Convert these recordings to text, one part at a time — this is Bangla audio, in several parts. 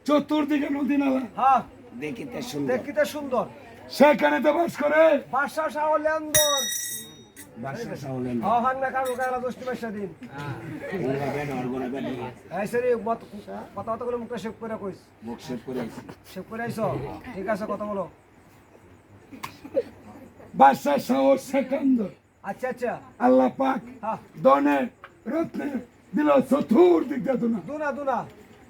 চতুর্দিকে নদী নালা দেখিতে সুন্দর সেখানে তো বাস করে বাদশা শাহ লেন্দর ঠিক আছে কথা বলো বাদশা শাহ সেকেন্ডর আচ্ছা আচ্ছা আল্লাহ পাক দনে রত্নে দিল চতুর্দিক দিয়ে দুনা দুনা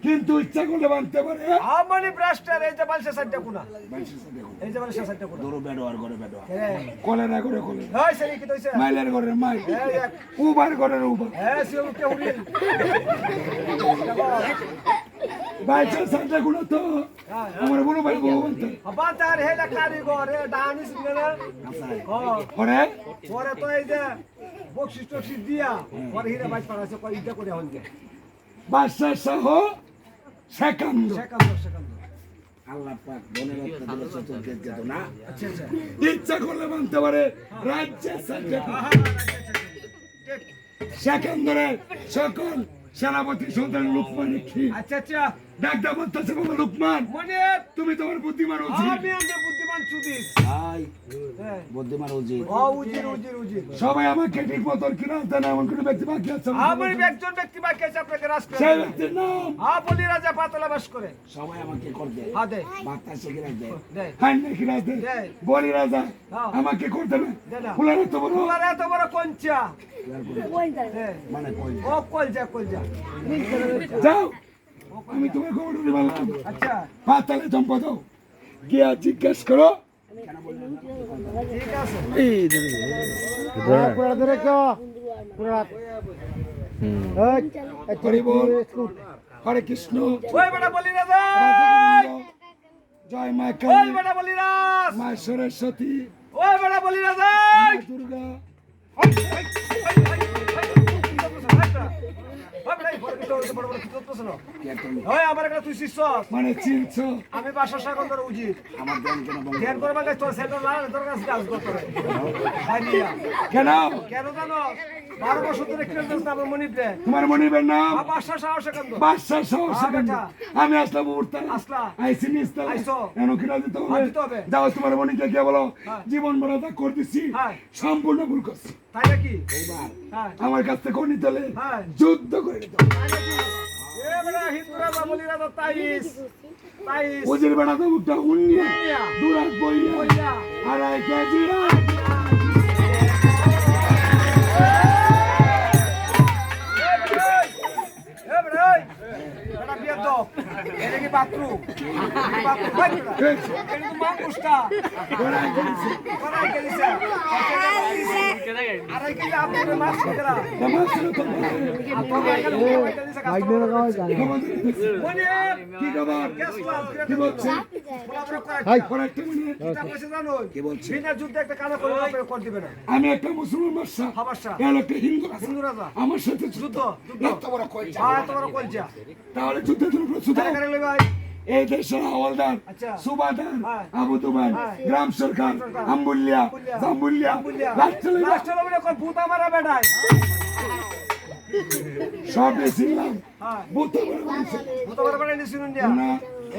কিন্তু ইচ্ছা করলে বানতে পারে আমনি ব্রাস্টার এই যে বালসা সাইডটা কোনা এই যে বালসা সাইডটা কোনা দরো বেডো আর করে বেডো কোলে না করে কোলে হই সেরি কি কইছে মাইলের করে মাই উবার করে উবার সে উঠে উড়ি বাইচা সাইডটা কোনা তো আমার বড় ভাই বলতে বাতার হেলা কারিগর এ ডানিস না পরে পরে তো এই যে বকশিস টকশিস দিয়া পরে হিরে বাইচ পারাছে কই ইটা করে হন বাদশা শাহ সেকেন্ডর আল্লাহ পাক বনের রত্ন দিল চতুর্দিক দিয়ে না আচ্ছা আচ্ছা ইচ্ছা করলে মানতে পারে রাজ্যের সেকেন্ডরের সকল সেনাপতি সন্তান লুকমান আচ্ছা আচ্ছা ডাকদা বলতেছে বাবা লুকমান মানে তুমি তোমার বুদ্ধিমান উচিত আমি আমার বুদ্ধিমান চুদি ভাই বুদ্ধিমান উচিত উজির সবাই আমাকে ঠিক মতো কি রাস্তা না এমন কোন ব্যক্তি বাকি আছে আমার একজন ব্যক্তি বাকি আছে আপনাকে রাস্তা সেই ব্যক্তির নাম বলি রাজা পাতলা বাস করে সবাই আমাকে কর দে হ্যাঁ দে বাতাসে কি রাখ দে হ্যাঁ নাকি রাখ দে বলি রাজা আমাকে কর দেবে ফুলারে তো বড় কঞ্চা মানে কলজা যাও আমি তোমার খবর দিতে পারলাম আচ্ছা পাতালে চম্পা দাও গিয়া জিজ্ঞেস করো ঠিক আছে এই পুরা ধরে কো পুরা হরে কৃষ্ণ ওই বেটা বলি রাজা জয় মা কালী ওই বেটা বলি রাজ মা সরস্বতী ওই বেটা বলি রাজা দুর্গা মানে চিনছ আমি বাসা সাগর উচিত আমার ধ্যান করবা তোর সেন্টার তোর কাছে কাজ করতে কেন কেন জানো 12 বছর ধরে কিনে দিস আমার মনিবে তোমার মনিবের নাম বাদশা শাহ সেকেন্ডর বাদশা শাহ সেকেন্ডর আমি আসলাম উঠতে আইসি নিস্তা আইসো এনো কিনা দিতে হবে যাও তোমার মনিকে গিয়ে বলো জীবন বড়টা করে দিছি সম্পূর্ণ ভুল করছি তাই নাকি এইবার আমার কাছ থেকে কোন নিতে যুদ্ধ করে দিতে এ বড় হিন্দুরা বাবলিরা তো তাইস ওজির বানা তো মুখটা উন্নিয়া দুরাত বইয়া আড়াই কেজি এটা কি বাথরুম কিন্তু মাংসটা করাই গেছে আরে কি আপনি মাছ খেলা কি খবর কি বলছে আমি একটা মুসলমান বাদশা একটা হিন্দু রাজা আমার সাথে যুদ্ধ তাহলে যুদ্ধের জন্য প্রস্তুত এই দেশের হাওলদার সুবাদার আবু দুবাই গ্রাম সরকার আম্বুলিয়া জাম্বুলিয়া ভূত মারা বেড়ায় সব বেশিলাম ভূত মারা বেড়ায় শুনুন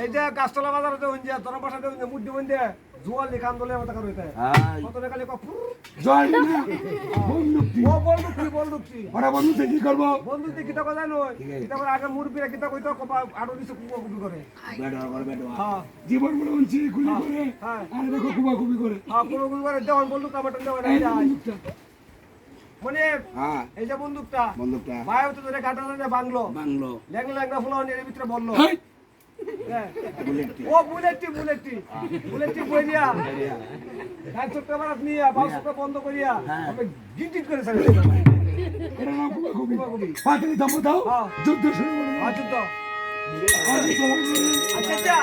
এই যে গাছতলা বাজারে হইয়া তোর বাসাতে হইয়া মুড্ডি বন্ধে জোয়াল লিখা আন্দোলনের মত করে হইতে কত টাকা লিখা জয় না বন্ধুকি ওরা বন্ধুতে কি করব বন্ধুতে কি টাকা জানো এটা করে আগে মুরবিরা কি টাকা কইতো আরো কিছু কুবি করে বেডো হ্যাঁ জীবন বড় উঞ্চি গুলি করে আর দেখো কুবি করে হ্যাঁ কুবি করে দেওয়ান বন্ধু কামাটা দেওয়ান মনে হ্যাঁ এই যে বন্দুকটা ভাই তো ধরে কাটানো বাংলো ল্যাংলা ফুলাও এর ভিতরে বললো হ্যাঁ ও বুলেটটি বইরিয়া গাছ চোখটা মারাত নিয়ে বাউসটা বন্ধ করিয়া আমি গিট করে সারি এর নাম কুবাকুবি পাতিনি থামো দাও যুদ্ধ শুরু করো যুদ্ধ আচ্ছা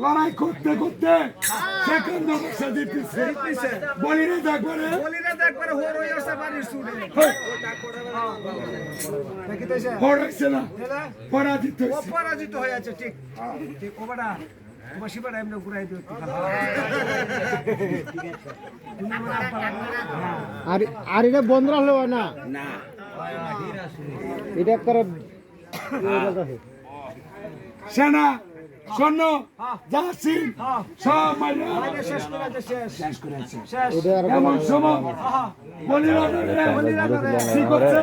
লড়াই করতে করতে সেকেন্ড অবস্থা দিতেছে বলিরে দেখবারে হোর হই আছে বাড়ির সুরে দেখি তো হড়াইছে না পরাজিত ও পরাজিত হয়ে আছে ঠিক ঠিক ও বড়া তোমার শিবাটা এমনি ঘুরাই দিও আর এটা বন্ধ রাখলে হয় না এটা করে সেনা সৈন্য যাচ্ছি সব মারিয়া শেষ এমন সময় বলিরা কি করছে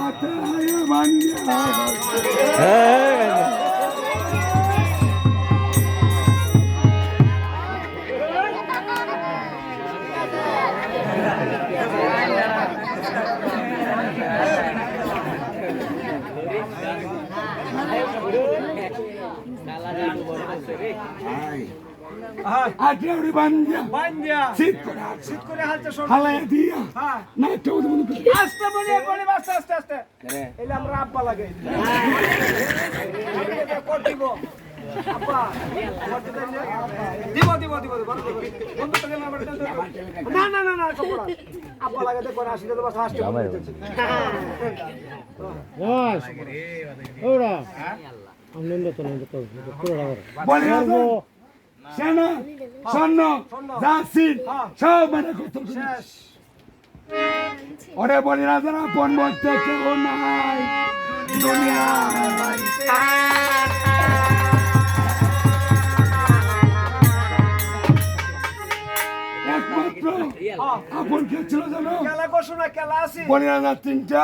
আতায় মানিয়া আটলাউড়ি বান্দিয়া শীত করে হালতে সর হালায় দিয়া না একটা আস্তে বলে আস্তে এলে আমরা আব্বা লাগে দিব আব্বা দিব বন্ধু না কপড়া আব্বা লাগে দেখো আসলে তো বাস আসতে ওরা আনন্দ তো নন্দ তো বলিরা সেনা সৈন্য যাচ্ছি সব মানে কত শেষ ওরে বলিরা যারা পণ বলতে কেউ নাই দুনিয়া একমাত্র আপন কে ছিল জানো খেলা ঘোষণা খেলা আছি বলিরা যা তিনটা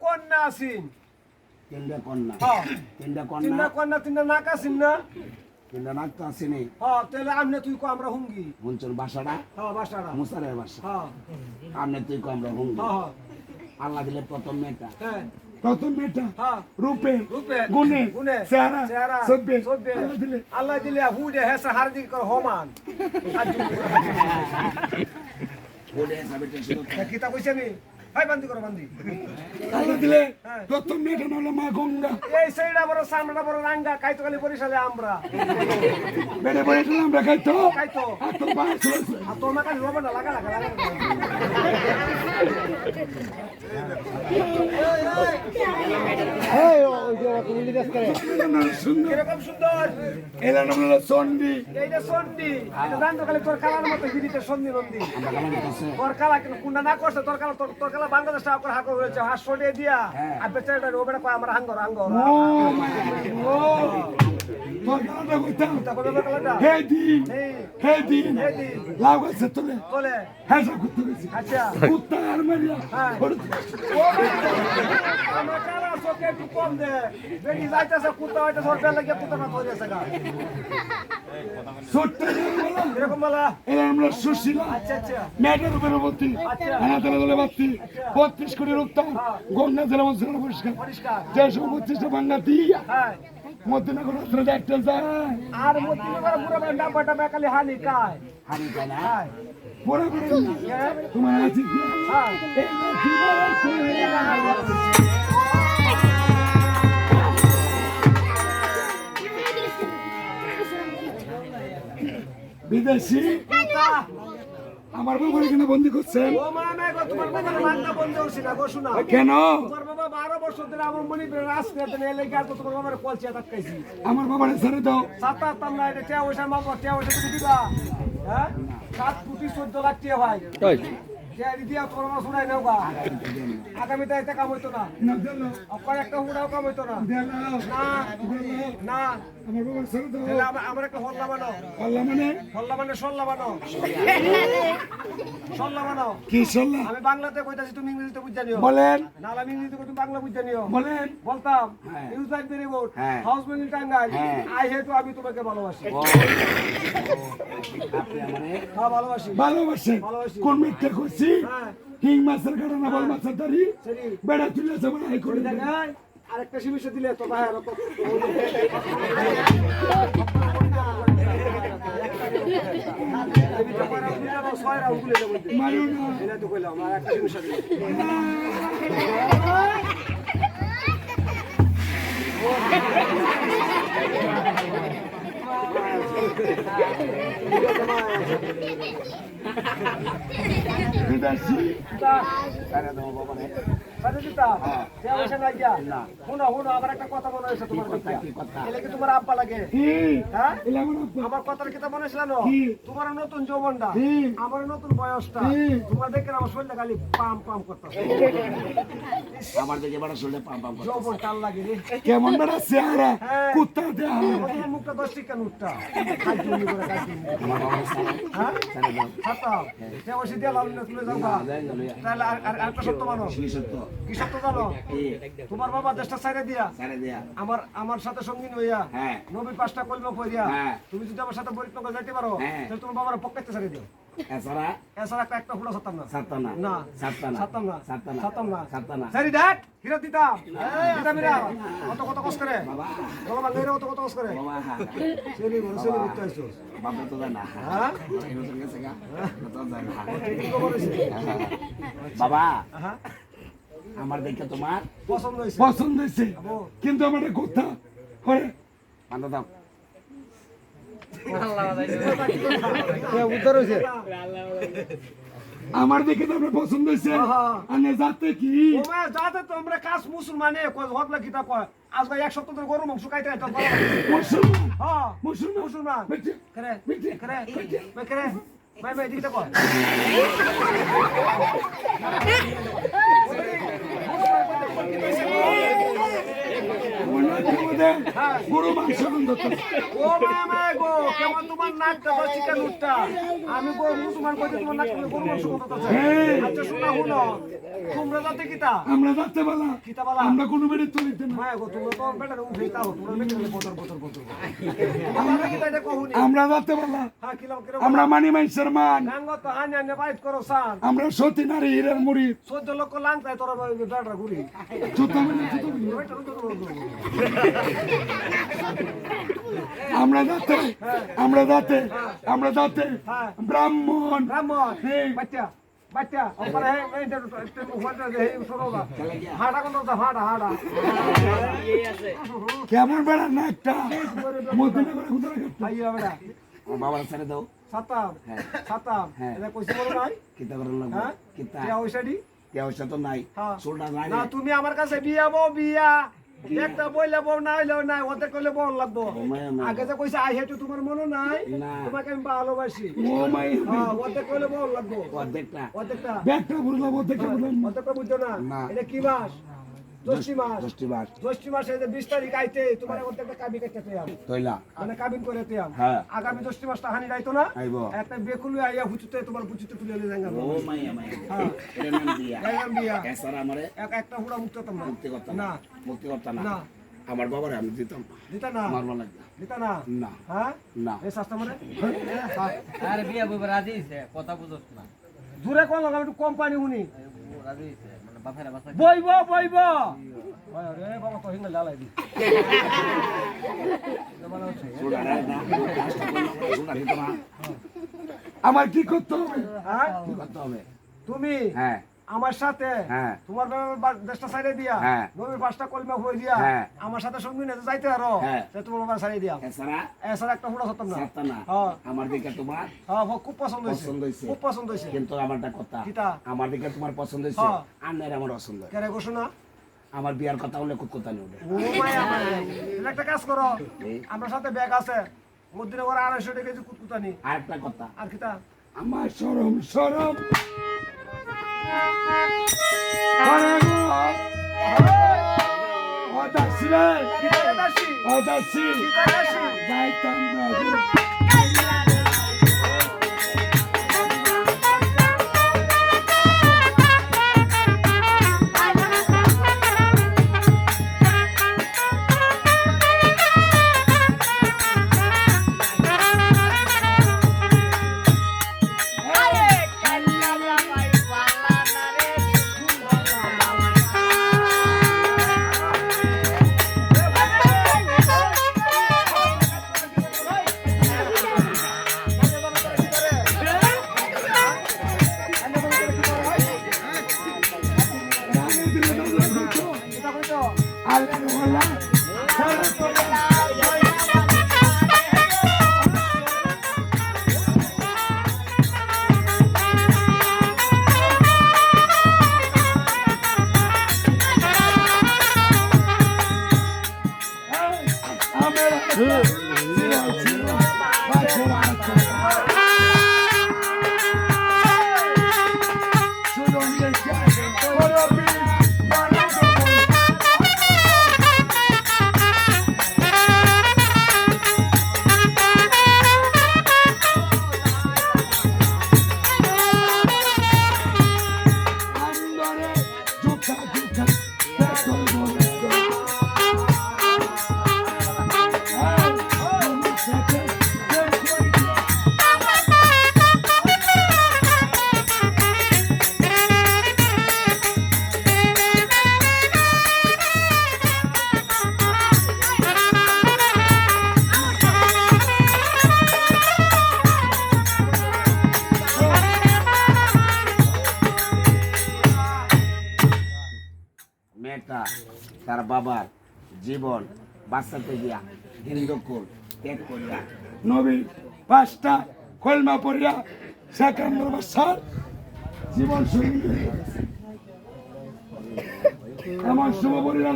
কন্যা আছি তিনটা কন্যা তিনটা নাক আছিন না তিনটা নাক তো আসেনি তাহলে আমনে তুই কো আমরা হুঙ্গি মঞ্চর বাসাটা বাসাটা মুসারের বাসা আমনে তুই কো আমরা হুঙ্গি আল্লাহ দিলে প্রথম মেয়েটা রূপে গুণে চেহারা সভ্যে আল্লাহ দিলে হুডে হেসা হারদিক কর হমান কিতা কইছে আমি হাই বান্দি করো বান্দি আল্লাহ দিলে প্রথম মেয়েটা হলো মা গঙ্গা এই সেইটা বড় সামনেটা বড় রাঙ্গা কাইতো খালি বরিশালে আমরা বেড়ে বরিশালে আমরা খাইতো আর তোর মা কালি রবে না লাগা কিরকম সুন্দর এলা নাম হলো চন্ডী এইটা সন্ডি এটা জানতো খালি তোর কালার মতো গিরিতে সন্ধি নন্দী তোর কালা কিন্তু কুন্ডা না করছে তোর কালা বাংলাদেশ টাকা হাকর হয়েছে হাত সরিয়ে দিয়া আর বেচারাটা রোবেটা কয় আমরা হাঙ্গর লাউ গাছে তোলে হেসা করতে গেছি কুত্তা আর মারিয়া আমার কালা চোখে একটু কম দে বেটি যাইতেছে কুত্তা হইতেছে ওর বেলা গিয়ে কুত্তা ধরে আছে গা এরকম বলা আমরা সুশীলা মেয়েটার উপরে ভর্তি আনাতালা দলে বাড়তি 32 কোটি রূপতাম গঙ্গা জেলা মন্ত্রী পরিষ্কার 132টা বাংলা দিয়া মধ্যনগর রাস্তাটা একটা যায় আর মধ্যনগর পুরো ডাব্বাটা বেকালি হানি খায় না পুরো তোমার আছে কি বিদেশি আমার বাবার এখানে বন্দি করছেন ও মা না গো তোমার বাবার মান্না বন্ধ হইছে না গো শোনা কেন তোমার বাবা 12 বছর ধরে আমার মনি রাজনীতি নিয়ে লেগে আর তো তোমার বাবার কলসি আটকাইছি আমার বাবার ছেড়ে দাও। সাতা তামনা এটা টিয়া পয়সা মাগো টিয়া পয়সা তুমি দিবা হ্যাঁ 7 কোটি 14 লাখ টিয়া ভাই টিয়া দিয়া তোমার মা শুনাই নাও গা আগামীতে এটা কাম হইতো না না দিলো আপনার একটা হুড়াও কাম হইতো না দিলো না না আমার বাবার ছেড়ে দাও। তাহলে আমার একটা হল্লা বানাও আল্লাহ মানে সল্লা বানাও সল্লা বানাও কি সল্লাহ? আমি বাংলাতে কইতাছি তুমি ইংরেজিতে বুঝ জানিও বলেন না আমি ইংরেজিতে কই তুমি বাংলা বুঝ জানিও বলেন। বলতাম ইউজ লাইক ভেরি গুড হ্যাঁ। House many Tangai I hate আমি তোমাকে ভালোবাসি আপনি আমারে হ্যাঁ ভালোবাসি ভালোবাসেন ভালোবাসি। কোন মিথ্যা করছি? হ্যাঁ হিং মাছের কাটা না বল মাছের দাড়ি সরি বেড়া তুলেছে বলে হাই করে দেন। দেখাই আরেকটা সিমিশে দিলে তো ভাই আর মারিও না। এটা তো কইলাম আর একটা সিমিশে দিলে বিদেশি সারা দাও বাবা রে। সাথে দিতা সে পয়সা নাই গিয়া শুনো শুনো আবার একটা কথা মনে হয়েছে তোমার কথা কি কথা? এলে কি তোমার আব্বা লাগে কি হ্যাঁ এলা আমার আব্বা। আমার কথার কি তা মনে ছিল না কি? তোমার নতুন যৌবনটা কি? আমার নতুন বয়সটা কি? তোমার দেখে আমার শরীরটা খালি পাম পাম করতেছে আমার দিকে বড় শুনলে পাম পাম করে। যৌবন টাল লাগে রে কেমন বেড়া চেহারা হ্যাঁ। কুত্তা দেয়া তোমার মুখটা 10 টিকা নুটটা খাইনি করে খাইনি আমার বাবা সারা হ্যাঁ সারা দাও। ছাতা যে ওষুধ দিয়ে লাল তুলে যাও গা যাই গেল ইয়া। তাহলে আর একটা সত্য মানো কি সত্য? কি সত্য জানো এই তোমার বাবা দেশটা ছাইরে দিয়া সারা দিয়া। আমার সাথে সঙ্গী হইয়া হ্যাঁ। নবী পাঁচটা কলমা পড়িয়া হ্যাঁ। তুমি যদি আমার সাথে বরিত্নগর যাইতে পারো হ্যাঁ। তাহলে তোমার বাবার পকেটে ছেড়ে দিও এছাড়া এছাড়া একটা ফুলা সাতাম না সাতটা না। না সাতটা না। সাতাম না সাতটা না। সাতাম না সাতটা না। সারি দেখ হিরো দিতাম দিতাম এরা কত কত কষ্ট করে বাবা বলো বাংলা কত কত কষ্ট করে বাবা সেরি বলো সেরি করতে আইছো বাবা তো জানা। হ্যাঁ এগুলো তো গেছে গা। তো জানা। কি খবর হইছে বাবা হ্যাঁ আমার দেখে তোমার পছন্দ হইছে পছন্দ হয়েছে কিন্তু আমার একটা কথা করে বান্ধব দাও। উত্তর হয়েছে আমার দেখে তো আপনার পছন্দ হয়েছে হ্যাঁ। আর যাতে কি ওমা যাতে তোমরা কাজ মুসলমানে কয় হকলা কিতা কয় আজ এক সপ্তাহ ধরে গরু মাংস খাইতে খাইতে ভালো লাগে। মুসলমান হ্যাঁ মুসলমান মুসলমান বেটে, করে বেটে, করে করে ভাই ভাই দিকটা কয় ওনার মধ্যে গরু মাংস গন্ধ তো। ও মামা গো কেমন তোমার নাকটা তো চিকেন উঠটা আমি গো মুসলমান কইতে তোমার নাক গরু মাংস কত আছে আচ্ছা শোনা শুনো তোমরা যাতে কিতা আমরা যাতে বলা কিতা বলা আমরা কোনো বেড়ে তুলিতে না মায়া গো তোমরা তো বেটার উঠাইতা হো তোমরা বেটার বদর বদর বদর আমরা কিতা এটা কহুনি আমরা যাতে বলা হ্যাঁ কিলো কিলো আমরা মানি মাইসের মান গাঙ্গ তো হানি হানি বাইট করো সান আমরা সতী নারী হীরের মুড়ি 14 লক্ষ লাংতায় তোরা বেটার ঘুরি জুতো মানে জুতো মানে। বেটার তো আমরা যাতে আমরা যাতে আমরা যাতে হ্যাঁ। ব্রাহ্মণ ব্রাহ্মণ হ্যাঁ। বাচ্চা বাচ্চা ওপরে হে এইটা ওপরে হে সরোবা হাড়া কোন তো হাড়া হাড়া কেমন বেড়া না একটা মদিনা করে কুতরা কাটতে আইয়া বেটা আমার বাবার ছেড়ে দাও। সাতাম হ্যাঁ। সাতাম হ্যাঁ। এটা কইছে বলো নাই কিতা করার লাগবে? হ্যাঁ কিতা? কে ওইসাডি পয়সা তো নাই। হ্যাঁ। চুলটা নাই না রে। তুমি আমার কাছে বিয়া বউ বিয়া একটা বইলে বউ না হইলেও নাই ওতে কইলে বউ লাগবো মায়া মায়া। আগে যে কইছে আই হেটু তোমার মনে নাই না। তোমাকে আমি ভালোবাসি ও মাই হ্যাঁ ওতে কইলে বউ লাগবো অর্ধেকটা। ওতেটা ব্যাগটা বুঝলাম ওদেরকে বুঝলাম না। ওতে বুঝছো না না। এটা কি মাস জ্যৈষ্ঠী মাস দশটি মাস। জ্যৈষ্ঠী মাসে যে 20 তারিখ আইতে তোমার ওতে একটা কাবি কাটতে পেয়াম তৈলা। মানে কাবিন করে পেয়াম হ্যাঁ। আগামী জ্যৈষ্ঠী মাসটা হানি যাইতো না আইবো। একটা বেকুলু আইয়া হুচুতে তোমার পুচুতে তুলে নিয়ে যাঙ্গা ও মাইয়া মাইয়া। হ্যাঁ। এটার নাম দিয়া। যাইলাম বিয়া এছাড়া আমারে একটা হুড়া মুক্ত হতাম না মুক্তি করতাম না না। মুক্তি করতাম না। না আমার বাবারে আমি দিতাম না। দিতা না মারবা লাগবে। দিতা না না। হ্যাঁ না। এই শাস্তা মানে আরে বিয়া বইবা রাজি হইছে কথা বুঝছ না দূরে কোন লাগাম একটু কম পানি হুনি রাজি হইছে মানে বাপেরা বাসা বইব বইব আরে বাবা তো হিঙ্গা লালাই দি চুলটা নাই না। লাস্টটা করলাম, চুলটা দিত না। আমার কি করতে হবে হ্যাঁ কি করতে হবে? তুমি হ্যাঁ। আমার সাথে হ্যাঁ। তোমার দেশটা সাইডে দিয়া হ্যাঁ। নবীর পাঁচটা কলমা হয়ে দিয়া হ্যাঁ। আমার সাথে সঙ্গী নিতে যাইতে আরো হ্যাঁ। তোমার বাবার সাইডে দিয়া এছাড়া এছাড়া একটা হুড়া হতাম না সাতটা না। হ্যাঁ আমার দিকে তোমার হ্যাঁ খুব পছন্দ হয়েছে পছন্দ হয়েছে। খুব পছন্দ হয়েছে কিন্তু আমারটা কথা কিতা? আমার দিকে তোমার পছন্দ হয়েছে হ্যাঁ। আন্নের আমার পছন্দ কেরে ঘোষণা আমার বিয়ার কথা হলে কথা নেই ওটা। ও মায়া মায়া তাহলে একটা কাজ করো আমার সাথে ব্যাগ আছে মধ্যে ওরা 250 টাকা কেজি কুতকুতানি আর একটা কথা, আর কি তা আমার সরম সরম যাইতাম না মেয়েটা তার বাবার জীবন বাঁচাতে গিয়া হিন্দু কুল ত্যাগ করিয়া নবী 5টা কলমা পড়িয়া 51 বছর জীবন শহীদ আমার শুভ পরিবার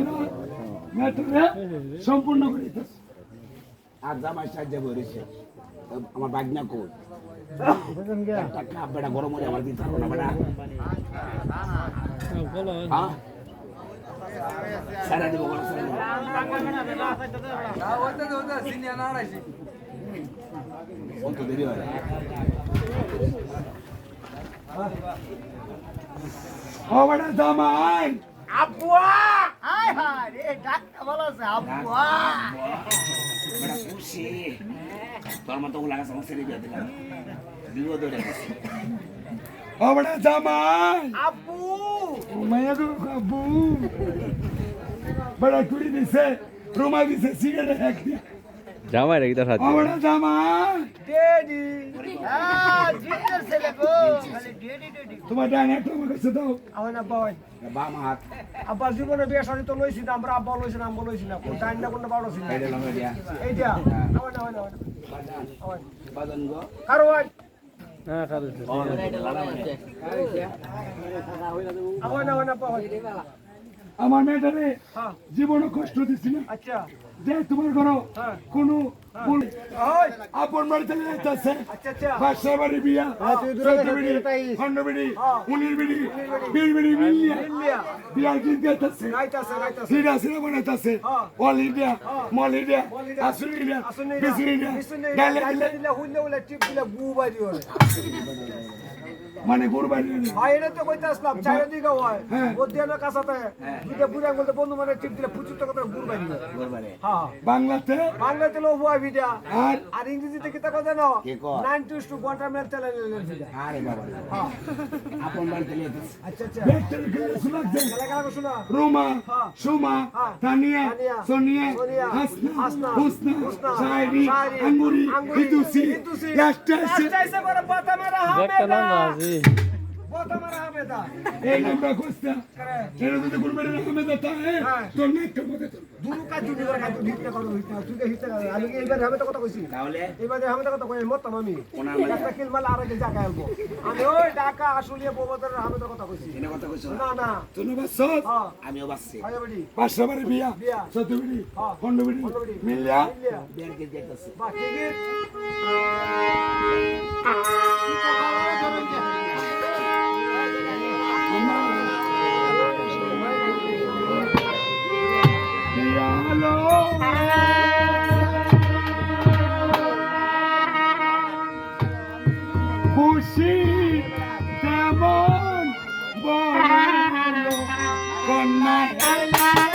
মেয়েটারে সম্পূর্ণ করিতেছে। আর জামাই সাহায্য করেছে আমার বাগনা কোল একটা কাপ বেটা গরম হলে আমার দিতে পারবো না বেটা হ্যাঁ সারা দিব বলো সারা দিব কত দেরি হয় ও বড় জামাই আব্বুয়া হায় হায় রে ডাক্তার ভালো আছে আব্বুয়া বেটা খুশি তোর মতো লাগা সমস্যা দিয়ে দিলাম বিপদ হয়ে গেছে ও বড় জামাই আব্বু মায়া গো আব্বু বড় কুড়ি দিছে রুমা দিছে সিগারেট এক দিয়া জামাই রেখে তার হাতে ও বড় জামাই ডেডি জিন্দার ছেলে গো খালি ডেডি ডেডি তোমার ডান একটা আমার কাছে দাও আমার আব্বা হয় বাম হাত আব্বার জীবনে বিয়ে শাদী তো লইছি না আমরা আব্বা লইছি না আম্মা লইছি না কোন টাইম না কোন বাড়ো ছিল এটা লঙ্কা দিয়া এইটা আমার না হয় বাদান গো কারো হয় হ্যাঁ খাবে ও এটা লাড়া আমার না হয় না পাওয়া আমার মেয়েটারে হ্যাঁ জীবনে কষ্ট দিছি না আচ্ছা যে তোমার ঘর হ্যাঁ কোনো ভুল হয় আপন বাড়িতে যাইতেছে আচ্ছা আচ্ছা বাসা বাড়ি বিয়া তুই দূরে চৌদ্দ বিড়ি যাইতাছিস। 15 বিড়ি হ্যাঁ। 19 বিড়ি 20 বিড়ি মিলিয়া ইন্ডিয়া বিয়া কিনতে যাইতেছে রাইতাছে রাইতাছে সিরা সিরা বানাইতেছে হ্যাঁ। অল ইন্ডিয়া মল ইন্ডিয়া মল ইন্ডিয়া, আসুন ইন্ডিয়া আসুন বিসুন ইন্ডিয়া বিসুন গালে গাইলে গালে দিলে হুইলে হুইলে টিপ দিলে গু বাজি হলে মানে কুরবানি হয় এটা তো কইতে আসলাম চারিদিকে হয় হ্যাঁ। বদিয়ানো কাছাতে দুইটা বুড়া বলতে বন্ধু মানে টিপ দিলে প্রচুর তো কথা গু বাজি গরবারে হ্যাঁ বাংলাতে বাংলাতে লো বুয়া ভিডিয়া আর আর ইংরেজিতে কি তা কথা জানো কি কয়? 9 to 2 ঘন্টা মেল চলে ভিডিয়া আরে বাবা হ্যাঁ আপন বাড়িতে লিয়ে আচ্ছা আচ্ছা ব্যাগটার গায়ে সুলাগছে খেলা খেলা শোনা রুমা হ্যাঁ। সুমা হ্যাঁ। তানিয়া তানিয়া, সোনিয়া সোনিয়া, হাসনা হাসনা, হুসনা হুসনা, শায়রি শায়রি, আঙ্গুরি আঙ্গুরি, হিদুসি হিদুসি, লাস্টে লাস্টে এসে বড় পাতা মারা একটা নাম হামেদা আছে বোতামার আহমেদা এই নামটা খুঁজতা এটা যদি কুরবানির আহমেদা তাহে তোর নাকটা মধ্যে তোর দুরু কাজ যদি করে কাজ হিটটা করো হিটটা তুই কে হিটটা আমি কি এইবার আহমেদা কথা কইছি তাহলে এইবারে আহমেদা কথা কই মরতাম আমি ওনা মানে একটা কিল মাল আরেক জায়গায় আলবো আমি ওই ঢাকা আসলিয়া ববদর আহমেদা কথা কইছি এনে কথা কইছো না না তুমি বাসস হ্যাঁ আমিও বাসছি আয় বেডি পাঁচটা বারে বিয়া বিয়া। সত্য বিড়ি হ্যাঁ। খন্ড বিড়ি খন্ড বিড়ি। মিলিয়া মিলিয়া বিয়ার কে যাইতাছে বাকি কি বিয়ালো খুশি তেমন বড় কন্যা বিয়ালো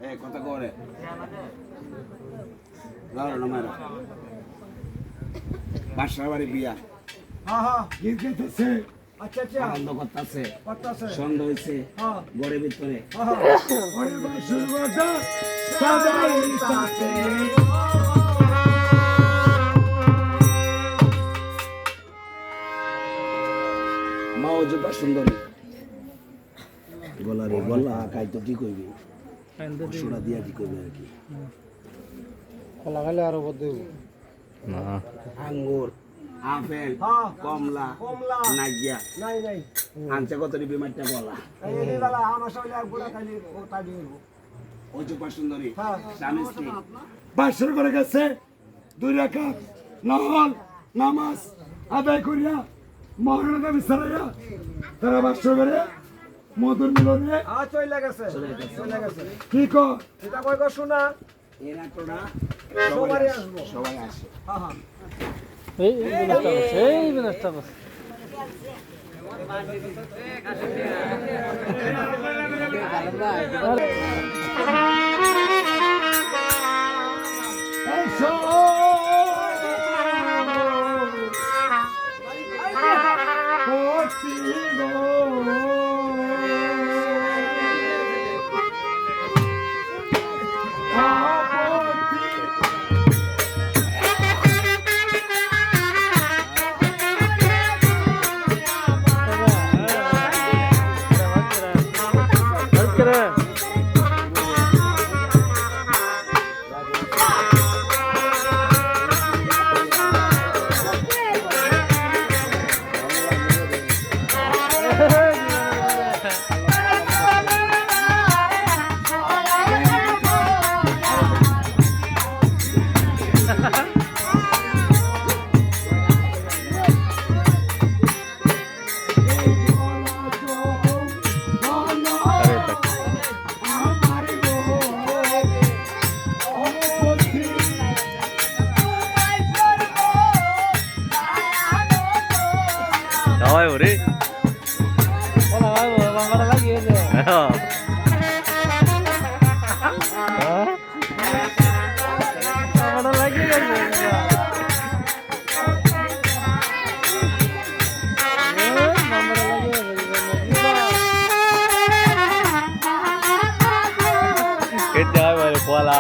এই কথা করে লালো না মারা বাসার বাড়ি বিয়া হ্যাঁ হ্যাঁ গীত গাইতেছে আচ্ছা আচ্ছা আনন্দ করতেছে করতাছে সন্ধ্যা হয়েছে হ্যাঁ ঘরের ভিতরে হ্যাঁ ওরে বাসুর বাজা সবাই তাতে মা অযোধ্যা সুন্দরী গলা রে গলা কাই তো কি কইবি সোনা দিয়া কি কইবি আর কি কলা খাইলে আরো বদ দেব না আঙ্গুর আপেল হ্যাঁ কমলা কমলা নাইয়া নাই নাই আনছে কত রে বিমারটা গলা এই বেলা আমার সঙ্গে গুড়া খাইলে ও তাই দিব অযোধ্যা সুন্দরী হ্যাঁ স্বামী স্ত্রী বাসর করে গেছে 2 রাকাত নহল নামাজ আদায় করিয়া মহারানা বিছারাইয়া তারা বাসর করে মধুর মিলনে চলে গেছে চলে গেছে কি কর এটা কই গো শোনা এরা তোরা সবারই আসবো সবাই আসে হ্যাঁ হ্যাঁ এই বিনাশটা বাস এসো পতি গো আপতি করে আমারও লাগিয়ে গেছে কেটে হয় বলা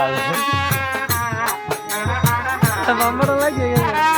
আমারও লাগিয়ে গেছে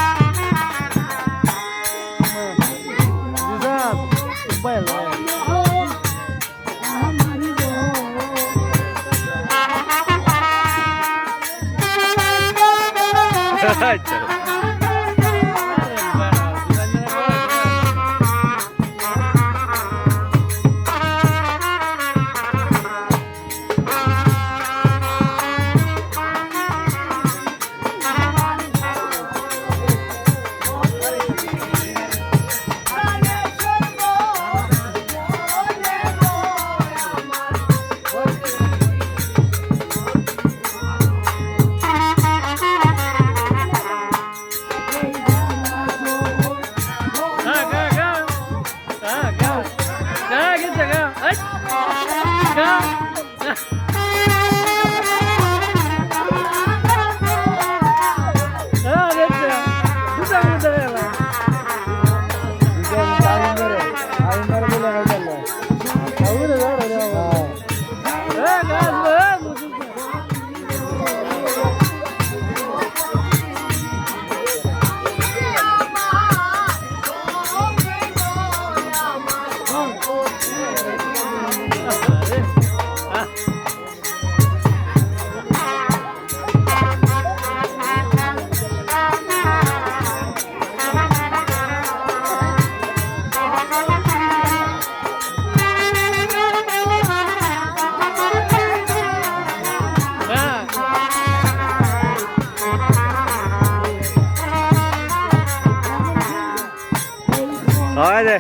খাওয়াই দে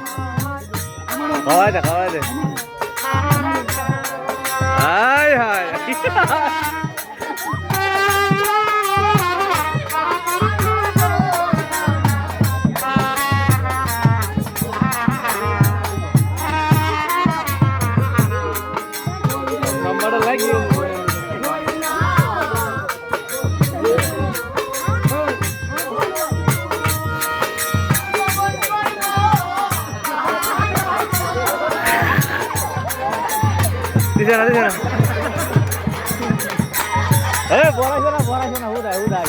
খাওয়াই দে খাওয়াই দে হাই হাই নাম্বারটা লাগিয়ে দিছে না বড়াইছো না হুদাই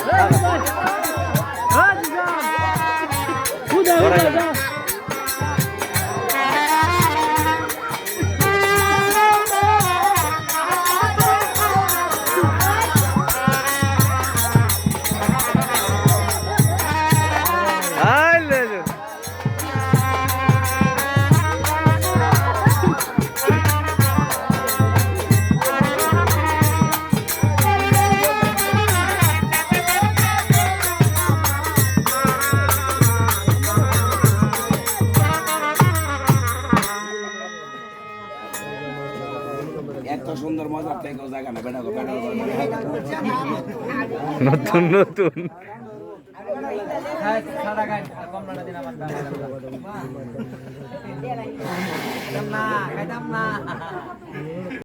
এত সুন্দর মজা থেকে জায়গা না বেটা নতুন নতুন সারা গান কমলাটা দিন আমার খাইতাম না